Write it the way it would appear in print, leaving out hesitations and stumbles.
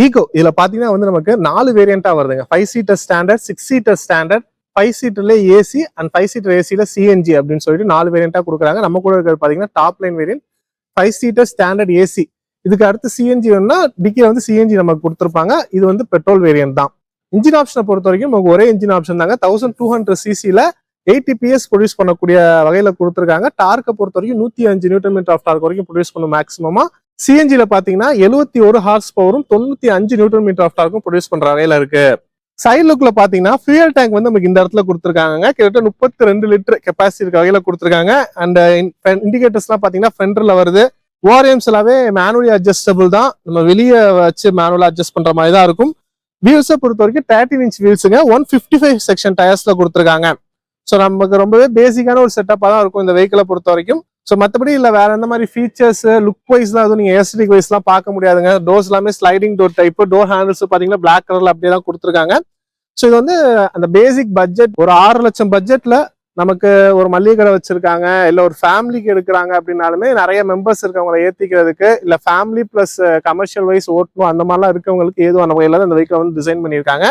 Ego இதுல பாத்தீங்கன்னா வந்து நமக்கு 4 வேரியண்டா வருதுங்க. 5 சீட்டர் ஸ்டாண்டர்ட், 6 சீட்டர் ஸ்டாண்டர்ட், 5 சீட்டர்ல ஏசி அண்ட் 5 சீட்டர் ஏசில சிஎன்ஜி அப்படின்னு சொல்லிட்டு 4 வேரியண்டா கொடுக்குறாங்க. நம்ம கூட இருக்கிறது பாத்தீங்கன்னா top line variant 5 seater standard AC. இதுக்கு அடுத்து சிஎன்ஜி வேணும்னா டிக்கில வந்து சிஎன்ஜி நமக்கு கொடுத்துருப்பாங்க. இது வந்து பெட்ரோல் வேரியன்ட் தான். இன்ஜின் ஆப்ஷனை பொறுத்த வரைக்கும் நமக்கு ஒரே இன்ஜின் ஆப்ஷன் தாங்க. 1200 சிசில 80 PS ப்ரொடியூஸ் பண்ணக்கூடிய வகையில கொடுத்துருக்காங்க. டார்க்கை பொறுத்த வரைக்கும் 105 நியூட்டன் மீட்டர் ஆஃப் டார்க் வரைக்கும் ப்ரொடியூஸ் பண்ணும் மேக்ஸிமமா. சிஎன்ஜில பாத்தீங்கன்னா 71 ஹார்ஸ் பவரும் 95 நியூட்டன் மீட்டர் ஆஃப் டார்க்கும் ப்ரொடியூஸ் பண்ற வகையில இருக்கு. சைட் லுக்ல பாத்தீங்கன்னா ஃபியூயல் டேங்க் வந்து நமக்கு இந்த இடத்துல கொடுத்துருக்காங்க. கிட்டத்தட்ட 32 லிட்டர் கெப்பாசிட்டி இருக்க வகையில கொடுத்துருக்காங்க. அண்ட் இண்டிகேட்டர்ஸ் எல்லாம் பாத்தீங்கன்னா ஃப்ரண்ட்ல வருது. ஓஆர்எம்ஸ் எல்லாமே மேனுவலி அட்ஜஸ்டபிள் தான். நம்ம வெளியே வச்சு மேனுவலா அட்ஜஸ்ட் பண்ற மாதிரி தான் இருக்கும். வீல்ஸை பொறுத்த வரைக்கும் 13 இன்ச் வீல்ஸுங்க 155 செக்ஷன் டயர்ஸ்ல கொடுத்துருக்காங்க. ஸோ நமக்கு ரொம்பவே பேசிக்கான ஒரு செட்டப்பா தான் இருக்கும் இந்த வெஹிக்கிளை பொறுத்த வரைக்கும். ஸோ மற்றபடி இல்லை வேற எந்த மாதிரி ஃபீச்சர்ஸ் லுக் வைஸ்லாம் எதுவும் நீங்கள் ஏஸ்டிக் வைஸ்லாம் பார்க்க முடியாதுங்க. டோர்ஸ் எல்லாமே sliding door type. Door handles பார்த்தீங்கன்னா பிளாக் கலர்ல அப்படியே தான் கொடுத்துருக்காங்க. ஸோ இது வந்து அந்த பேசிக் பட்ஜெட் ஒரு 6 லட்சம் பட்ஜெட்ல நமக்கு ஒரு மளிகை கடை வச்சிருக்காங்க, இல்லை ஒரு ஃபேமிலிக்கு எடுக்கிறாங்க அப்படின்னாலுமே நிறைய மெம்பர்ஸ் இருக்கவங்களை ஏற்றிக்கிறதுக்கு, இல்லை ஃபேமிலி பிளஸ் கமர்ஷியல் வைஸ் ஓட்டணும் அந்த மாதிரிலாம் இருக்கவங்களுக்கு ஏதுவான வகையில இந்த வெஹிக்கிளை வந்து டிசைன் பண்ணியிருக்காங்க.